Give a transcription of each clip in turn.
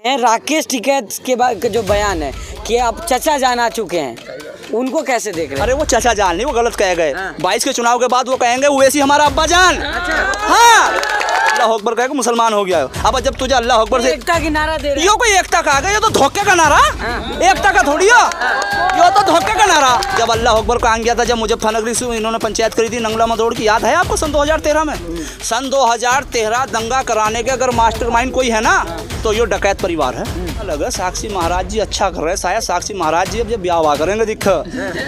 राकेश टिकैत के बाद जो बयान है कि अब चचा जान आ चुके हैं, उनको कैसे देख रहे हैं? अरे वो चचा जान नहीं, वो गलत कह गए। 22 के चुनाव के बाद वो कहेंगे ओवैसी हमारा अब्बा जान। हाँ, अल्लाह अकबर कहेगा मुसलमान हो गया। अब जब तुझे अल्लाह अकबर से एकता की नारा दे रहे यो कोई एकता का आ गया, ये तो धोखे का नारा, एकता का थोड़ी है, ये तो धोखे का नारा। जब अल्लाह अकबर का आ गया था, जब मुजफ्फरनगरी से इन्होंने पंचायत करी थी नंगला मदौड़ की, याद है आपको? सन 2013 में, सन 2013 दंगा कराने के अगर मास्टरमाइंड कोई है ना तो ये डकैत परिवार है। अलग है, साक्षी महाराज जी अच्छा कर रहे हैं। शायद साक्षी महाराज जी अब जब ब्याह हुआ करेंगे दिख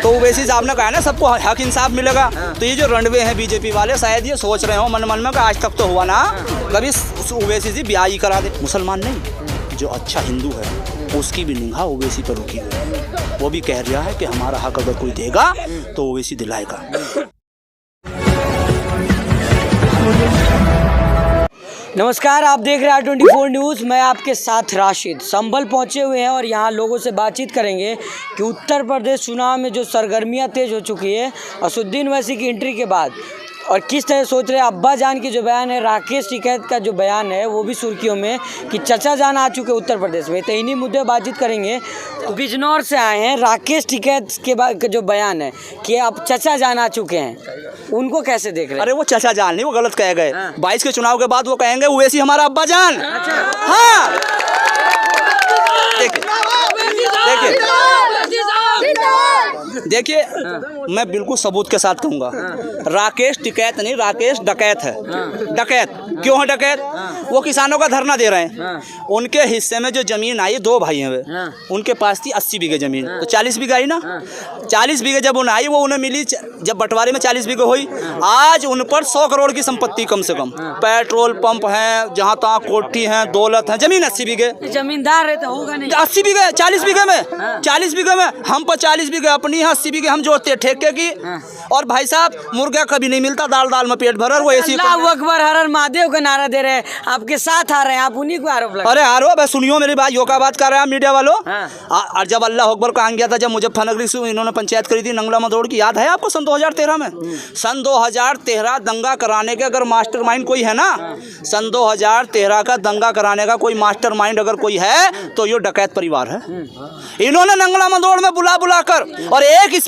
तो ओवैसी साहब ने कहा ना सबको हक इंसाफ मिलेगा। तो ये जो रणवे हैं बीजेपी वाले शायद ये सोच रहे हो मन मन में कि आज तक तो हुआ ना कभी ओवैसी जी ब्याह ही करा दे। मुसलमान नहीं, जो अच्छा हिंदू है उसकी भी निगाह ओवैसी पर रुकी हुई है। वो भी कह रहा है कि हमारा हक अगर कोई देगा तो ओवैसी दिलाएगा। नमस्कार, आप देख रहे हैं R24 न्यूज़। मैं आपके साथ राशिद संभल पहुंचे हुए हैं और यहां लोगों से बातचीत करेंगे कि उत्तर प्रदेश चुनाव में जो सरगर्मियां तेज हो चुकी है असदुद्दीन ओवैसी की एंट्री के बाद, और किस तरह सोच रहे हैं अब्बा जान की जो बयान है, राकेश टिकैत का जो बयान है वो भी सुर्खियों में कि चचा जान आ चुके उत्तर प्रदेश में। तो इन्हीं मुद्दे बातचीत करेंगे। बिजनौर से आए हैं, राकेश टिकैत के बाद जो बयान है कि अब चचा जान आ चुके हैं, उनको कैसे देख रहे हैं? अरे वो चचा जान नहीं, वो गलत कह गए। 22 के चुनाव के बाद वो कहेंगे ओवैसी हमारा अब्बा जान। हाँ, देखिए मैं बिल्कुल सबूत के साथ कहूँगा, राकेश टिकैत नहीं, राकेश डकैत है। डकैत क्यों है? डकैत वो किसानों का धरना दे रहे हैं। उनके हिस्से में जो जमीन आई, दो भाई हैं वे, उनके पास थी 80 बीघे जमीन, तो 40 बीघा आई ना। 40 बीघे जब उन्हें आई, वो उन्हें मिली जब बंटवारे में 40 बीघे हुई। आज उन पर 100 करोड़ की संपत्ति कम से कम, पेट्रोल पंप है, जहाँ तहाँ कोठी है, दौलत है, जमीन 80 बीघे। जमींदार है तो होगा नहीं। 80 बीघे 40 बीघे में, 40 बीघे में हम पर 40 बीघे अपनी है, 80 बीघे हम जोड़ते ठेके की। और भाई साहब मुर्गा कभी नहीं मिलता, दाल दाल में पेट भर। वो ऐसी अल्लाह अकबर हर हर महादेव का नारा दे रहे हैं, आपके साथ आ रहे हैं, आप उन्हीं को आरोप लगा। अरे आरोप है, सुनियो मेरी बात, यो का बात कर रहे हैं मीडिया वालों। और जब अल्लाह अकबर का आ गया था, जब मुजफ्फरनगरी से इन्होंने पंचायत करी थी नंगला मदौड़ की, याद है आपको? सन 2013 में, सन 2013 दंगा कराने के अगर मास्टरमाइंड कोई है ना, सन 2013 का दंगा कराने का कोई मास्टरमाइंड अगर कोई है तो ये डकैत परिवार है। इन्होंने नंगला मदौड़ में बुला कर और एक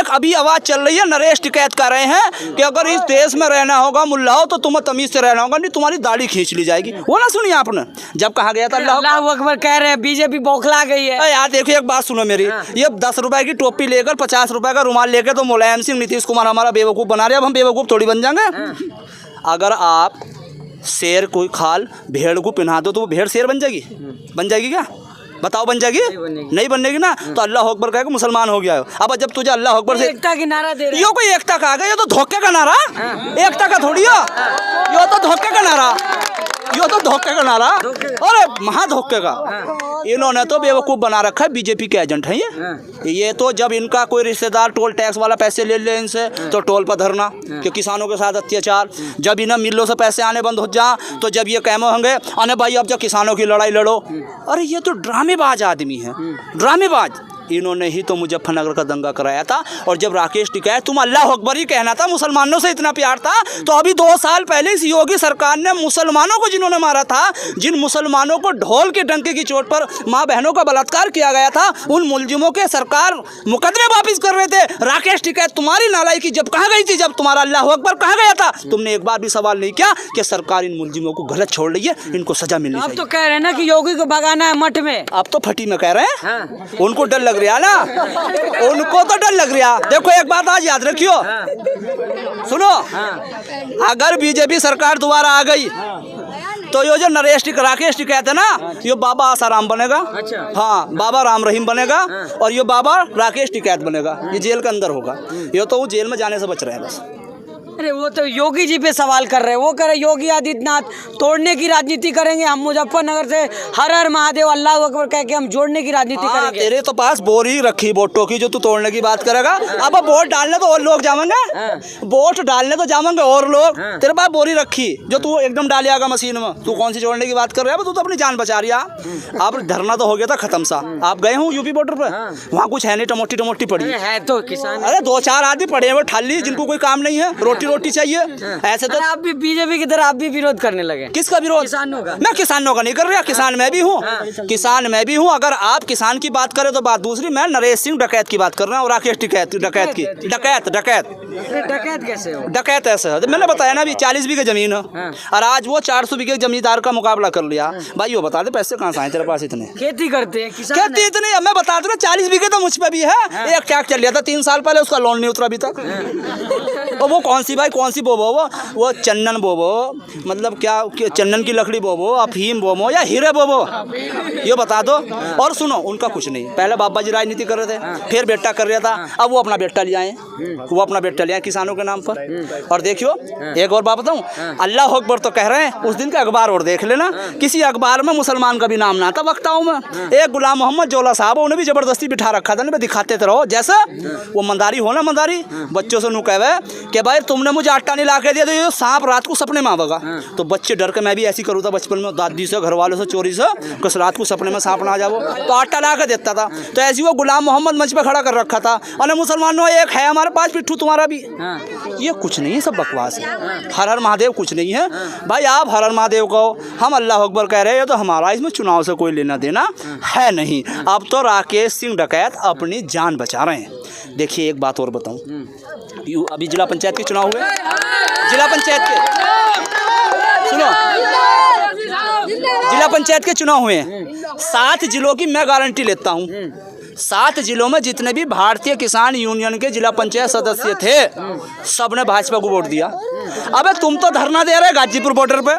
अभी आवाज चल रही है, नरेश टिकैत कर रहे हैं कि अगर इस देश में रहना होगा मुल्लाओ तो तुम्हें तमीज से रहना होगा, नहीं तुम्हारी दाढ़ी खींच ली जाएगी। वो ना सुनिए आपने जब कहा गया था अल्लाह अकबर कह रहे हैं बीजेपी बौखला गई है। यार देखिए एक बात सुनो मेरी, ये 10 रुपए की टोपी लेकर 50 रुपए का रुमाल लेकर तो मुलायम सिंह नीतीश कुमार हमारा बेवकूफ़ बना रहे। अब हम बेवकूफ़ थोड़ी बन जाएंगे। अगर आप शेर कोई खाल भेड़ को पहना दो तो वो भेड़ शेर बन जाएगी? बन जाएगी क्या? बताओ, बन जाएगी? नहीं बनेगी ना। तो अल्लाह अकबर कहेगा मुसलमान हो गया। अब जब तुझे अल्लाह अकबर से एकता की नारा दे रहे हैं, यो कोई एकता का आ गया, ये तो धोखे का नारा, एकता का थोड़ी है, यो तो धोखे का नारा, यो तो धोखे का नारा, अरे महा धोखे का। इन्होंने तो बेवकूफ़ बना रखा है, बीजेपी के एजेंट हैं ये तो जब इनका कोई रिश्तेदार टोल टैक्स वाला पैसे ले ले इनसे तो टोल पर धरना कि किसानों के साथ अत्याचार। जब इन्हें मिलों से पैसे आने बंद हो जा तो जब ये कहमो होंगे अरे भाई अब जब किसानों की लड़ाई लड़ो। अरे ये तो ड्रामेबाज आदमी है, ड्रामेबाज। इन्होंने ही तो मुजफ्फरनगर का दंगा कराया था। और जब राकेश टिकैत तुम अल्लाह अकबर ही कहना था, मुसलमानों से इतना प्यार था, तो अभी 2 साल पहले इस योगी सरकार ने मुसलमानों को जिन्होंने मारा था, जिन मुसलमानों को ढोल के डंके की चोट पर माँ बहनों का बलात्कार किया गया था, उन मुलजिमों के सरकार मुकदमे वापिस कर रहे थे। राकेश टिकैत तुम्हारी नालायकी जब कहाँ गई थी, जब तुम्हारा अल्लाह अकबर कहाँ गया था? तुमने एक बार भी सवाल नहीं किया कि सरकार इन मुलजिमों को गलत छोड़ रही है, इनको सजा मिलनी चाहिए। अब तो कह रहे हैं ना कि योगी को भगाना है मठ में। अब तो फटी में कह रहे हैं, उनको डर लग रहा ना, उनको तो डर लग रहा। देखो एक बात आज याद रखियो, सुनो, अगर बीजेपी सरकार दोबारा आ गई तो ये जो राकेश टिकैत है ना, ये बाबा आसाराम बनेगा। हाँ, बाबा राम रहीम बनेगा और ये बाबा राकेश टिकैत बनेगा। ये जेल के अंदर होगा। ये तो वो जेल में जाने से बच रहे हैं बस। अरे वो तो योगी जी पे सवाल कर रहे हैं, वो कह रहे योगी आदित्यनाथ तोड़ने की राजनीति करेंगे, हम मुजफ्फरनगर से हर हर महादेव अल्लाह अकबर कह के हम जोड़ने की राजनीति करेंगे। तेरे तो पास बोरी रखी वोटों की जो तू तोड़ने की बात करेगा। अब वोट डालने तो और लोग जाएंगे, वोट डालने तो जाएंगे और लोग। तेरे पास बोरी रखी जो तू एकदम डालिएगा मशीन में, तू कौन सी जोड़ने की बात कर रहा है? तू तो अपनी जान बचा रही है। अब धरना तो हो गया था खत्म सा। आप गए हूँ यूपी बॉर्डर पे, वहाँ कुछ है नहीं, टमोटी पड़ी है तो किसान। अरे 2-4 आदमी पड़े हैं वो ठाली, जिनको कोई काम नहीं है, रोटी रोटी चाहिए। ऐसे तो अरे आप भी बीजेपी की तरह आप भी विरोध करने लगे। किसका विरोध? किसानों का। मैं किसानों का नहीं कर रहा, किसान मैं भी हूँ, किसान मैं भी हूँ। अगर आप किसान की बात करें तो बात दूसरी, मैं नरेश सिंह डकैत की बात कर रहा हूँ, राकेश डकैत की डकैत डकैत कैसे हो? डकैत ऐसे है, मैंने बताया ना अभी 40 बीघे जमीन है और आज वो 400 बीघे जमींदार का मुकाबला कर लिया। भाई वो बता दे पैसे कहाँ से आए तेरे पास इतने? खेती करते हैं किसान। खेती इतनी, अब मैं बता दूँ 40 बीघे तो मुझ पे भी है। एक ट्रैक चल लिया था 3 साल पहले, उसका लोन नहीं उतरा अभी तक। और वो कौन सी भाई, कौन सी बोबो वो चंदन बोबो, मतलब क्या चंदन की लकड़ी बोबो, अफीम बोबो या हीरे बोबो, ये बता दो। और सुनो, उनका कुछ नहीं, पहले बाबा जी राजनीति कर रहे थे, फिर बेटा कर रहा था, अब वो अपना बेटा ले आए, वो अपना बेटा ले आए किसानों के नाम पर। और देखियो एक और बात बताऊं, अल्लाह अकबर तो कह रहे हैं, उस दिन का अखबार और देख लेना, किसी अखबार में मुसलमान का भी नाम ना था वक्ताओं में। एक गुलाम मोहम्मद जोला साहब, उन्हें भी जबरदस्ती बिठा रखा था, ना दिखाते रहो जैसा वो मंदारी हो ना, मंदारी बच्चों से नू कहे कि भाई तुमने मुझे आटा नहीं ला के दिया तो ये सांप रात को सपने में आवेगा। तो बच्चे डर के, मैं भी ऐसी करूँ था बचपन में, दादी से, घर वालों से चोरी से, कस रात को सपने में सांप ना आ जाओ तो आटा ला के देता था। तो ऐसी वो गुलाम मोहम्मद मंच पे खड़ा कर रखा था, और मुसलमानों एक है हमारे पास पिट्ठू तुम्हारा भी। ये कुछ नहीं है, सब बकवास है। हर हर महादेव कुछ नहीं है भाई, आप हर हर महादेव कहो, हम अल्लाह अकबर कह रहे हैं, तो हमारा इसमें चुनाव से कोई लेना देना है नहीं। अब तो राकेश सिंह डकैत अपनी जान बचा रहे हैं। देखिए एक बात और बताऊं, अभी जिला पंचायत के चुनाव हुए, जिला पंचायत के, सुनो, जिला पंचायत के चुनाव हुए हैं, 7 जिलों की मैं गारंटी लेता हूँ, 7 जिलों में जितने भी भारतीय किसान यूनियन के जिला पंचायत सदस्य थे, सबने भाजपा को वोट दिया। अबे तुम तो धरना दे रहे गाजीपुर बॉर्डर पे,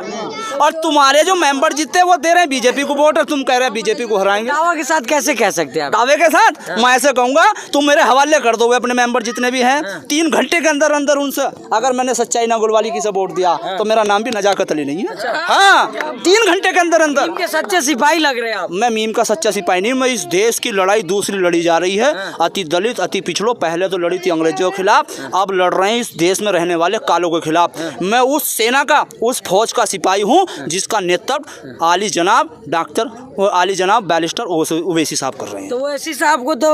और तुम्हारे जो मेंबर जीते वो दे रहे हैं बीजेपी को वोट, और तुम कह रहे हैं बीजेपी को हराएंगे। दावा के साथ कैसे कह सकते हैं आप? दावे के साथ मैं ऐसे कहूंगा, तुम मेरे हवाले कर दो अपने मेंबर जितने भी हैं, 3 घंटे के अंदर अंदर उनसे, अगर मैंने सच्चाई ना गुलवाली की से वोट दिया तो मेरा नाम भी नजाकत अली नहीं है। हाँ, 3 घंटे के अंदर अंदर। इनके सच्चे सिपाही लग रहे हैं आप। मैं मीम का सच्चा सिपाही नहीं, मैं इस देश की लड़ाई दूसरी लड़ी जा रही है, अति दलित अति पिछड़ों। पहले तो लड़ी थी अंग्रेजों के खिलाफ, अब लड़ रहे हैं इस देश में रहने वाले कालों के खिलाफ। मैं उस सेना का, उस फौज का सिपाही हूँ जिसका नेतृत्व आली जनाब डॉक्टर और आली जनाब बैरिस्टर ओवैसी साहब कर रहे हैं। तो ओवैसी साहब को तो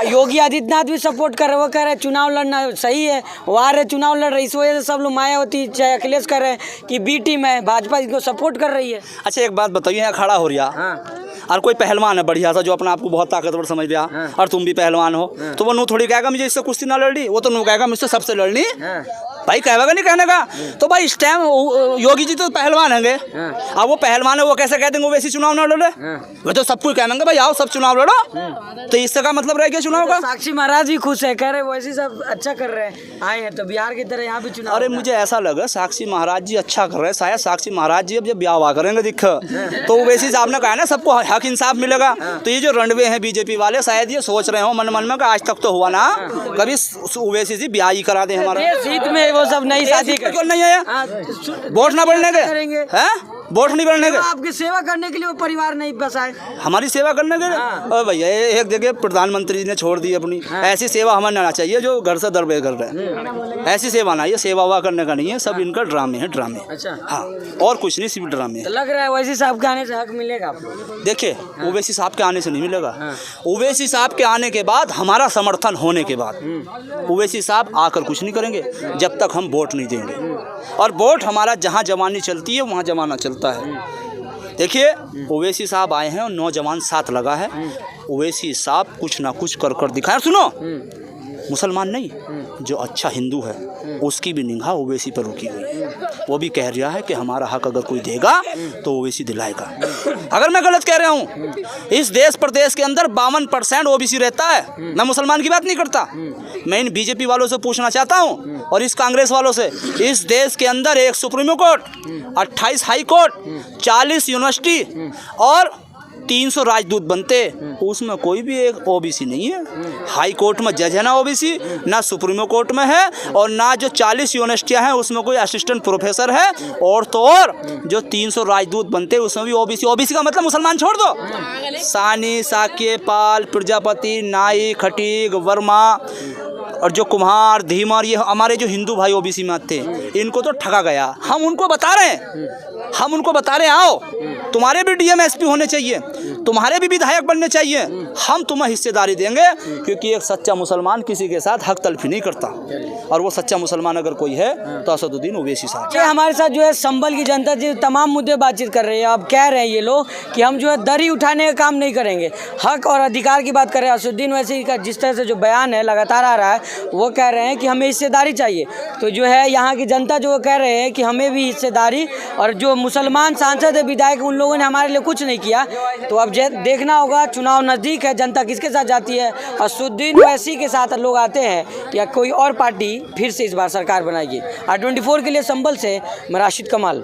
योगी आदित्यनाथ भी सपोर्ट कर रहे, वो कह रहे चुनाव लड़ना सही है, वो आ रहे चुनाव लड़ रहे, इस वजह से सब लोग मायावती चाहे अखिलेश कर रहे हैं कि बी टीम है, भाजपा इनको सपोर्ट कर रही है। अच्छा एक बात बताइए, यहाँ खड़ा हो रहा और कोई पहलवान है बढ़िया सा जो अपना आपको बहुत ताकतवर समझ रहा, और तुम भी पहलवान हो, तो वो नू थोड़ी कहेगा मुझे इससे कुश्ती ना लड़नी, वो तो नू कहेगा मुझसे सबसे लड़नी। भाई कहेगा नहीं कहने का। तो भाई इस टाइम योगी जी तो पहलवान होंगे, अब वो पहलवान है, वो कैसे कह देंगे वैसी चुनाव ना लड़े? वो तो सबको कहेंगे भाई आओ सब चुनाव लड़ो, तो इससे का मतलब रह गया चुनाव का। साक्षी महाराज भी खुश है, कह रहे वैसे सब अच्छा कर रहे हैं, आए हैं तो बिहार की तरह यहाँ भी चुनाव। अरे मुझे ऐसा लगा साक्षी महाराज जी अच्छा कर रहे हैं, शायद साक्षी महाराज जी अब जब ब्याह हुआ करेंगे दिख, तो वैसी साहब ने कहा ना सबको हक इंसाफ मिलेगा, तो ये जो रणवे हैं बीजेपी वाले शायद ये सोच रहे हो मन मन में, आज तक तो हुआ ना कभी ओवैसी जी ब्याह ही करा दे हमारा। सीट में वो सब नई शादी क्यों नहीं आया? वोट ना बढ़ने के हैं, वोट नहीं बढ़ने के, आपकी सेवा करने के लिए वो परिवार नहीं बसाए, हमारी सेवा करने के लिए। अरे भैया एक जगह प्रधानमंत्री जी ने छोड़ दी अपनी, ऐसी सेवा हमें ना चाहिए जो घर से दरबे कर रहे हैं, ऐसी सेवा ना, ये सेवा हुआ करने का नहीं है, सब इनका ड्रामे है, ड्रामे। अच्छा हाँ, और कुछ नहीं, सिर्फ ड्रामे है। लग रहा है ओवैसी साहब के आने से हक मिलेगा आपको? देखिए ओवैसी साहब के आने से नहीं मिलेगा, ओवैसी साहब के आने के बाद, हमारा समर्थन होने के बाद ओवैसी साहब आकर कुछ नहीं करेंगे जब तक हम वोट नहीं देंगे, और वोट हमारा जहाँ जवानी चलती है वहाँ जमाना चलता है। देखिए ओवैसी साहब आए हैं और नौजवान साथ लगा है, ओवैसी साहब कुछ ना कुछ कर कर दिखाएं। सुनो, मुसलमान नहीं, जो अच्छा हिंदू है उसकी भी निगाह ओवैसी पर रुकी हुई है, वो भी कह रहा है कि हमारा हक अगर कोई देगा तो ओवैसी दिलाएगा। अगर मैं गलत कह रहा हूँ, इस देश प्रदेश के अंदर 52% ओबीसी रहता है, मैं मुसलमान की बात नहीं करता, मैं इन बीजेपी वालों से पूछना चाहता हूँ और इस कांग्रेस वालों से, इस देश के अंदर एक supreme court, 28 high court, 40 university और 300 राजदूत बनते, उसमें कोई भी एक ओबीसी नहीं है। हाई कोर्ट में जज है ना ओबीसी, ना सुप्रीम कोर्ट में है, और ना जो 40 यूनिवर्सिटियां हैं उसमें कोई असिस्टेंट प्रोफेसर है, और तो और जो 300 राजदूत बनते उसमें भी ओबीसी। ओबीसी का मतलब मुसलमान छोड़ दो, सानी, साक्य, पाल, प्रजापति, नाई, खटीक, वर्मा और जो कुम्हार, धीमार, ये हमारे जो हिंदू भाई ओबीसी में थे, इनको तो ठगा गया। हम उनको बता रहे हैं हम उनको बता रहे हैं आओ तुम्हारे भी डीएम एसपी होने चाहिए, तुम्हारे भी विधायक बनने चाहिए, हम तुम्हें हिस्सेदारी देंगे, क्योंकि एक सच्चा मुसलमान किसी के साथ हक तलफी नहीं करता, और वो सच्चा मुसलमान अगर कोई है तो असदुद्दीन ओवैसी साहब। ये हमारे साथ जो है संभल की जनता जो तमाम मुद्दे बातचीत कर रही है। अब कह रहे हैं ये लोग कि हम जो है दरी उठाने का काम नहीं करेंगे, हक और अधिकार की बात कर रहे हैं। असदुद्दीन ओवैसी का जिस तरह से जो बयान है लगातार आ रहा है, वो कह रहे हैं कि हमें हिस्सेदारी चाहिए। तो जो है यहाँ की जनता जो कह रहे हैं कि हमें भी हिस्सेदारी, और जो मुसलमान सांसद है विधायक उन लोगों ने हमारे लिए कुछ नहीं किया। तो अब देखना होगा, चुनाव नज़दीक है, जनता किसके साथ जाती है, असदुद्दीन ओवैसी के साथ लोग आते हैं या कोई और पार्टी फिर से इस बार सरकार बनाएगी। R24 के लिए संभल से मैं राशिद कमाल।